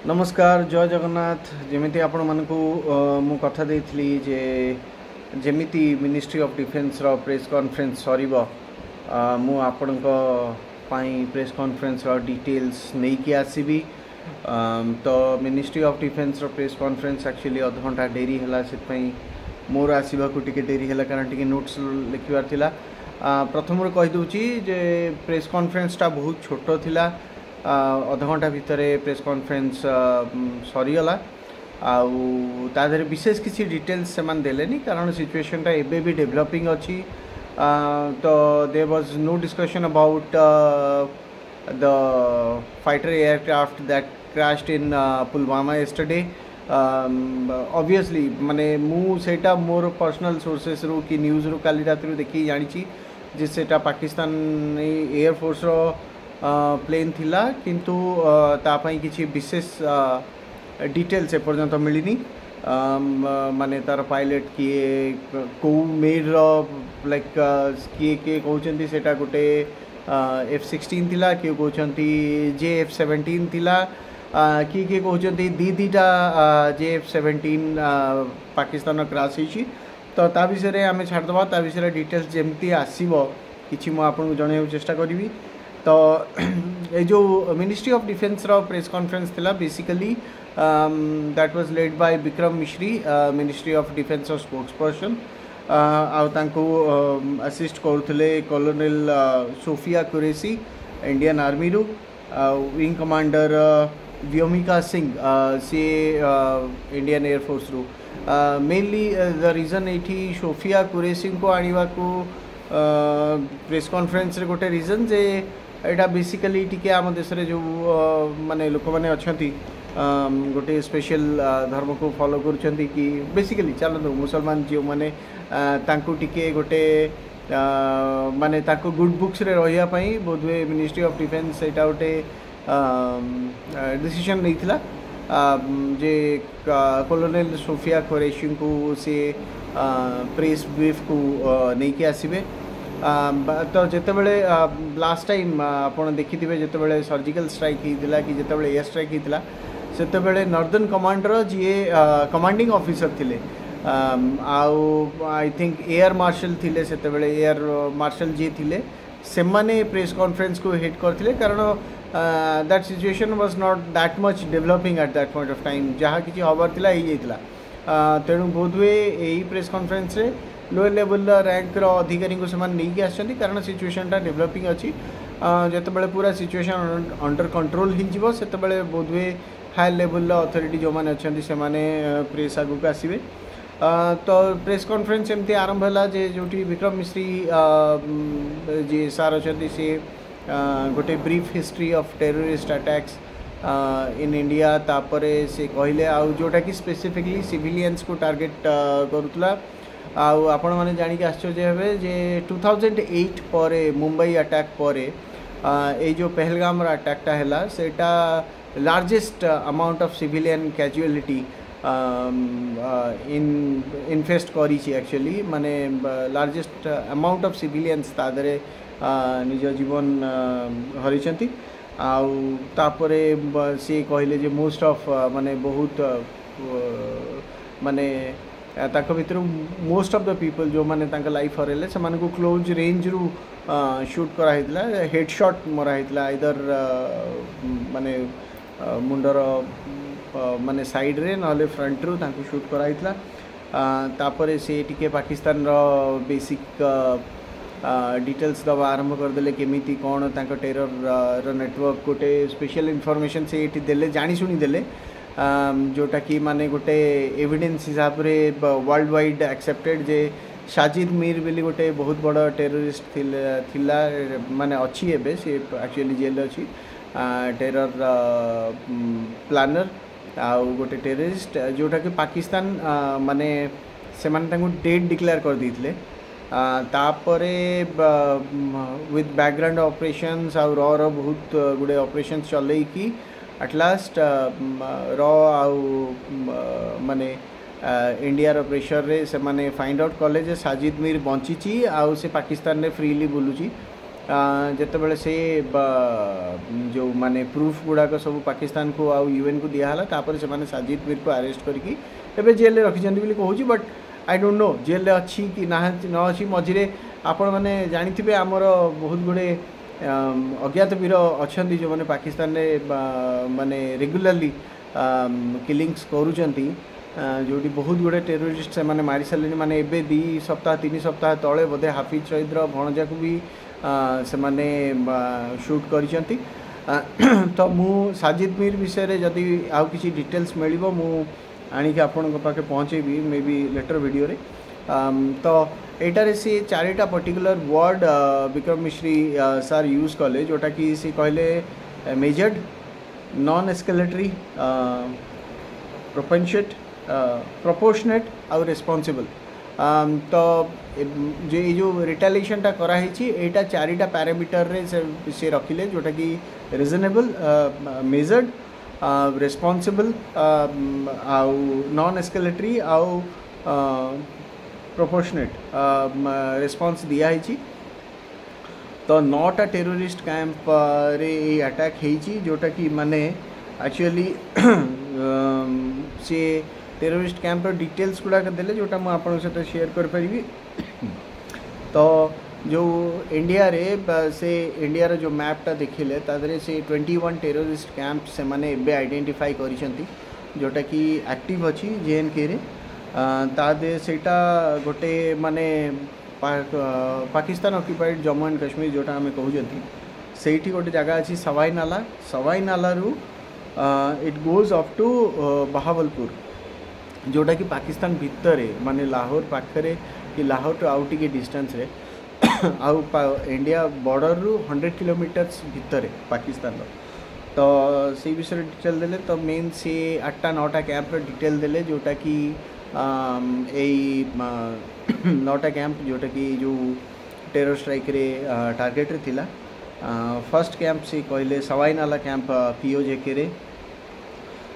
नमस्कार जय जगन्नाथ जमी आपण मानक मु कथा देइथली जे जेमिति मिनिस्ट्री ऑफ डिफेन्स रो प्रेस कॉन्फ्रेंस सरीब मु आपण प्रेस कॉन्फ्रेंस रो डिटेल्स नहीं कि आसीबी तो मिनिस्ट्री ऑफ डिफेन्स रो प्रेस कॉन्फ्रेंस एक्चुअली आधा घंटा डेरी है से मोर आसवा को टिके डेरी है कारण टिके नोट्स लिखिबार थिला प्रथम कहीदे जे प्रेस कॉन्फ्रेंसटा बहुत छोट थिला अध घंटा भितर प्रेस कॉन्फ्रेंस सरीगला आधे विशेष किसी डिटेल्स से देलेनी कारण सिचुएशनटा एबे भी डेवलपिंग अच्छी तो there was no discussion about the fighter aircraft that crashed in Pulwama yesterday obviously माने मु सेटा मोर पर्सनल सोर्सेस रू कि न्यूज रू काली रात देखी जानी जे सेटा पाकिस्तान एयरफोर्स रो प्लेन थिला किंतु तापाई किसी विशेष डिटेल्स एपर्यंत मिलनी माने तार पायलट किए कौ मेड लाइक किए किए कहते सेटा गोटे F-16 थिला किए कहते JF-17 थिला किए किए कहते दीटा JF-17 पाकिस्तान क्रैश होइछि तो ता विषय आम छाड़दबा ता विषय डिटेल्स जमती आसीबो किछि मु आपन जणाय चेष्टा करिवि तो ये जो मिनिस्ट्री ऑफ डिफेन्स रो प्रेस कॉन्फ्रेंस थिला basically that was led by Vikram Misri ministry of defence spokesperson assist करुले colonel Sofia Qureshi Indian army रू विंग कमांडर व्योमिका सिंह सी इंडियन एयरफोर्स रू मेनली द रीजन ये सोफिया कुरेसी को आने को प्रेस कॉन्फ्रेंस रे गोटे रीजन जे एटा बेसिकली टिके आम देश रे जो माने लोक माने अछंती गोटे स्पेशल धर्म को फॉलो करुछंती कि बेसिकली चलतो मुसलमान जो माने तांको टिके गोटे माने तांको गुड बुक्स रे रहिया पई बोधवे मिनिस्ट्री ऑफ डिफेन्स एटा गोटे डिसीजन नैथिला जे कॉलोनेल सोफिया कुरैशी को से प्रेस ब्रीफ को नहीं कि आसबे तो जिते बड़े लास्ट टाइम आप देखिथे जिते सर्जिकल स्ट्राइक होता कि जिते एयर स्ट्राइक होता से नॉर्दर्न कमांडर जी कमांडिंग ऑफिसर थिले आई थिंक एयर मार्शल थिले से एयर मार्शल जी थिले से माने प्रेस कॉन्फ्रेंस को हेड करथिले कारण that situation was not that much developing at that point of time जहाँ किसी हबार थिला हो जाइतिला तेणु बोधवे यही प्रेस कॉन्फ्रेंस रे लोअर लेवल रैंक अधिकारी को सेमान नहीं आसछन्ती कारण सिचुएशनटा डेवलपिंग अच्छी जिते बड़े पूरा सिचुएशन अंडर कंट्रोल हो सेते बोधवे हाई लेवल अथॉरिटी जो मैंने अच्छा से माने प्रेस आगू को आसबे तो प्रेस कॉन्फ्रेंस एमती आरंभ है जे जो विक्रम मिश्री जी सार अच्छा सी गोटे brief history of terrorist attacks in India तापरे से कहले आउ जोटा कि स्पेसिफिकली सिविलियंस को टार्गेट करुला आपण मैंने जानिक आश्चर्य हे जे 2008 पर मुंबई अटैक पर ये जो पहलगाम अटैकटा है सेटा largest amount of civilian casualty इनफेस्ट करी एक्चुअली माने लार्जेस्ट अमाउंट ऑफ सिविलियंस तादरे निज जीवन हरिचंती तापरे सी कहले जे मोस्ट ऑफ माने बहुत माने ताक भितर मोस्ट ऑफ द पीपल जो माने तांका लाइफ हरेले से माने को क्लोज रेंज रू शूट कराइतला हेडशॉट मराइतला इधर माने मुंडर माने साइड रे नले फ्रंट रू तांको शूट कराइतला तापरे से टिके पाकिस्तान रो बेसिक डिटेल्स दबा आरंभ करदे केमिति कौन तांको टेरर रो नेटवर्क गोटे स्पेशल इनफॉरमेशन से ये देले जानी शुणी देले जोटा कि माने गोटे एविडेंस हिसाब रे वर्ल्ड वाइड एक्सेप्टेड जे साजिद मीर बेली गोटे बहुत बड़ टेररिस्ट थिला माने अच्छी एबे से एक्चुअली जेल अच्छी टेरर प्लानर आउ गोटे टेररिस्ट जोटा कि पाकिस्तान माने से माने तांको डेट डिक्लेयर कर देथिले तापरे विथ बैकग्राउंड ऑपरेशंस आउ रॉ बहुत गुडे ऑपरेशंस चलई कि एट लास्ट रॉ आउ माने इंडिया रो प्रेशर रे से माने फाइंड आउट कले जे साजिद मीर बंची आउ से पाकिस्तान रे फ्रीली बुलुची ଯେତେବେଳେ ସେ जो माने प्रूफ गुड़ाक सब पाकिस्तान को आउ यूएन को दिहला तापर से माने साजिद मीर को अरेस्ट करके एबे जेल रे रखिछन्ती बोली कहूची but I don't know jail रे अच्छी कि ना न अच्छी मझिरे आपण माने जानिथिबे हमर बहुत गुडे अज्ञात वीर अच्छी जो मैंने पाकिस्तान रे माने रेगुलरली किलिंग्स करूचंती जोटी बहुत गुड़े टेरोरिस्ट से माने मारी सारे माने एबे 2 सप्ताह 3 सप्ताह तले बोधे हाफिज सईद भणजा को भी से माने शूट करिसंती तो मु साजिद मीर विषय रे जदि आउ किसी डिटेल्स मिलिबो मु आनी के आपन पाखे पहुँचेबी मे बी लेटर वीडियो रे तो एटारे से चारिटा पर्टिकुलर वर्ड विक्रम मिश्री सर यूज कले जोटा कि सी कहले मेजर्ड नॉन एस्केलेटरी प्रोपेंशेट प्रोपोर्शनेट आउ रेस्पॉन्सिबल तो जो रिटेलिएशन टा कराई एटा चारिटा पैरामीटर रे से रखिले जोटा कि रिजनेबल मेजर्ड रेस्पॉन्सिबल आउ नॉन एस्केलेटरी आउ प्रोपोर्शनेट रेस्पॉन्स दिया है तो 9टा टेरोरिस्ट कैंप रे अटैक है जोटा कि माने एक्चुअली से टेरोरिस्ट कैंप डिटेल्स गुड़ाक देले जोटा मुझे आपन सहित शेयर कर पारिबी तो जो इंडिया रे से इंडिया रे जो मैपटा देखिले तादरे से 21 टेरोरिस्ट कैंप से माने एबे आइडेंटिफाई करिसंती जोटा कि एक्टिव अछि जेएनके रे तादे सेटा गोटे माने पाकिस्तान ऑक्युपाइड जम्मू एंड कश्मीर जोटा हमें कहउजंती सेठी गोटे जगह अछि सवाई नाला रु it goes up to Bahawalpur जोटा कि पाकिस्तान भितर माने लाहौर पाखरे कि लाहौर टू आउ टिके डिस्टेंस रे आउ इंडिया बॉर्डर रु 100 किलोमीटर्स भितर पाकिस्तान तो से विषय डिटेल देले तो मेन से 8टा 9टा कैंप डिटेल देले जोटा कि 9टा कैंप जोटा कि जो टेरर स्ट्राइक रे टारगेट रे थिला फर्स्ट कैंप से कहले सवाई नाला कैंप पीओजेके रे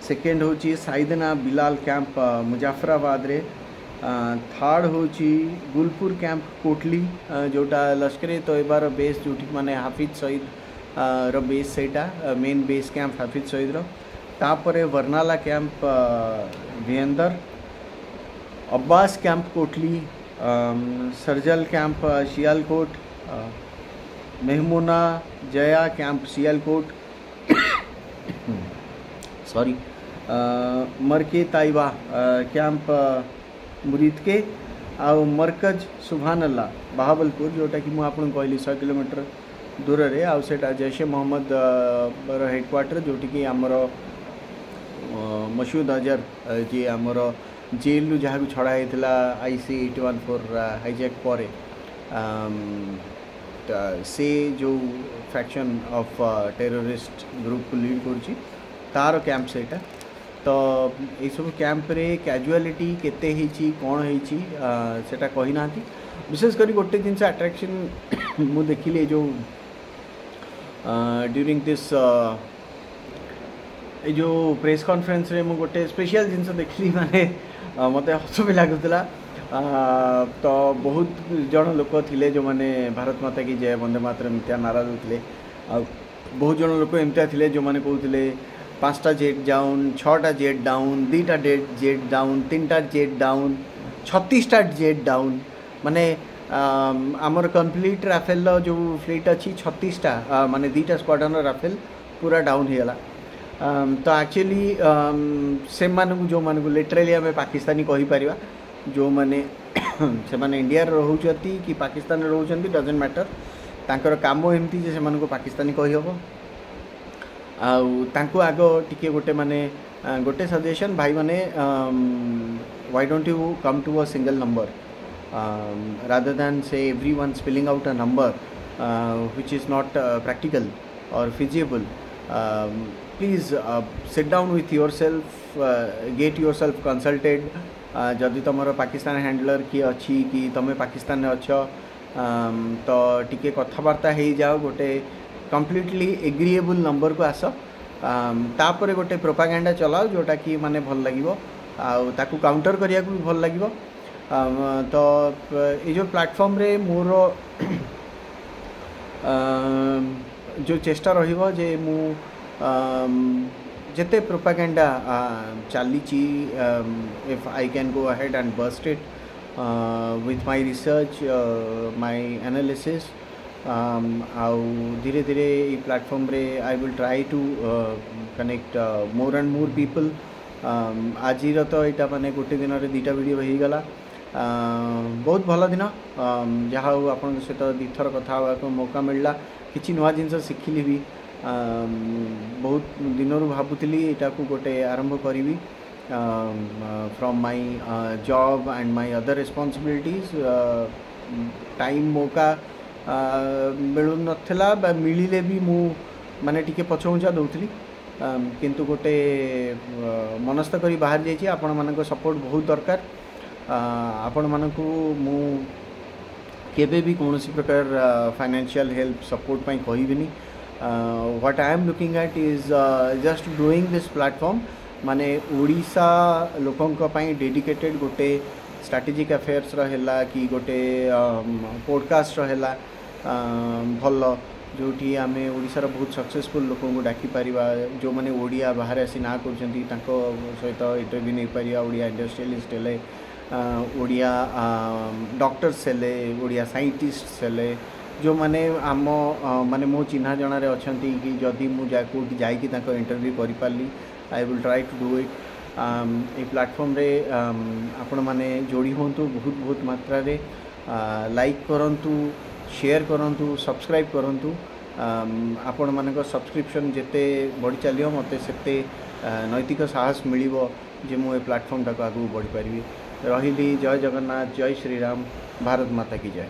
सेकेंड होची साइदना बिलाल कैंप मुजफ्फराबाद रे थर्ड होची गुलपुर कैंप कोटली जोटा लश्कर तोयबार बेस जोटी माने हाफिज सईद रो बेस सेटा main base camp Hafiz Saeed रो तापरे वर्नाला कैंप वियंदर Abbas camp Kotli Sarjal camp Sialkot Mehmoona Joya camp Sialkot sorry Markaz Taiba camp Muridke आउ मरकज सुभान अल्लाह बहावलपुर जोटा कि मुझे आपको कहली 100 किलोमीटर दूर रे आउ सेटा जैशे मोहम्मद हेडक्वार्टर जोटी कि आमर मसूद अजहर जी आमर जेल जहाँ छड़ा होता IC 814 हाईजैक पर से जो फैक्शन ऑफ टेररिस्ट ग्रुप को लीड करुच्ची तार कैंप सेटा तो ये सब कैंप रे कैजुअलिटी केते ही कौन सेटा कही ना विशेष कर गोटे जिनस अट्रैक्शन मु देखिले जो ड्यूरिंग दिस जो प्रेस कॉन्फ्रेंस रे मु गोटे स्पेशल जिनस देखली माने मते हस भी लगुला तो बहुत जन लोक थिले जो माने भारत माता की जय वंदे मातरम इत्या नारा देते बहुत जन लोक एमतिया थिले जो माने कहते 5टा जेट डाउन 6टा जेट डाउन 2टा जेट डाउन 3टा जेट डाउन 36टा जेट डाउन माने आमर कंप्लीट राफेल जो फ्लीट अच्छी 36टा माने 2टा स्क्वाड्रन राफेल पूरा डाउन होगा तो एक्चुअली से मानू जो मानू लिटराली आम पाकिस्तानी कहीपर जो मैंने से माने इंडिया रोचती कि पाकिस्तान रोचती डजंट मैटर तांकर काम एमती जे से पाकिस्तानी कहीहब आउ आग टिके गोटे माने गोटे सजेशन भाई माने why don't you come to a single number rather than say everyone spelling out a number which is not practical और feasible please sit down with yourself get yourself consulted जदि तुम पाकिस्तान हैंडलर किए अच्छी कि तुम पाकिस्तान अच्छ तो टिके कथबार्ता हो जाओ गोटे कम्प्लीटली एग्रीएबल नंबर को आस तापर गोटे प्रोपागेंडा चलाओ जोटा कि माने भल लगिवो ताकू काउंटर करिया को भी भल लगिवो तो ये जो प्लेटफॉर्म रे मोर जो चेष्टा रहिबो जे मु जेते प्रोपागेंडा चली if I can go ahead and bast it with my research my analysis आउ धीरे धीरे ये प्लेटफॉर्म रे I will try to connect more and more people आज तो यहाँ माने गोटे दिन में 2टा वीडियो हो गला बहुत भल दिन जहाँ हूँ आप सहित 2 थर कथा को मौका मिलला किसी नुआ जिनस शिखिली भी बहुत दिन भावुली यहाँ को गोटे आरंभ करी from my job and my other responsibilities time मौका मिलू नथिला मिलिले भी मु माने टिके पछौंचा दउथली किंतु गोटे मनस्थ करी बाहर जाइए आपण मानको सपोर्ट बहुत दरकार आपण मानको मु केबे भी कौन प्रकार फाइनेंशियल हेल्प सपोर्ट पाई कहबिनी what I am looking at is just doing this platform माने ओडिशा लोकंक पाई डेडिकेटेड गोटे स्ट्रैटेजिक अफेयर्स रहा कि गोटे पॉडकास्ट रहा भल जोटी आम ओडिशार बहुत सक्सेसफुल लोक डाकी पारिबा जो माने ओडिया बाहर आसी ना करछंती तांको सहित इंटरव्यू नहीं पारिबा ओडिया इंडस्ट्रियलिस्ट हेले ओडिया डॉक्टर्स हेले ओडिया साइंटिस्ट हेले जो माने आम माने मो चिन्हा जनारे अछंती कि जदि मु जाइकी तांको इंटरव्यू करि पारली I will try to do it ये प्लेटफॉर्म रे आपण माने जोड़ी होंतु बहुत बहुत मात्रा रे लाइक करंतु शेयर करंतु सब्सक्राइब करंतु आपण मानक सब्सक्रिप्शन जेते बढ़ी चलियो मते सेते नैतिक साहस मिलिबो जे मु ए प्लेटफॉर्म टाको आगु बढ़ी पारिबी रहिली जय जगन्नाथ जय श्री राम भारत माता की जय।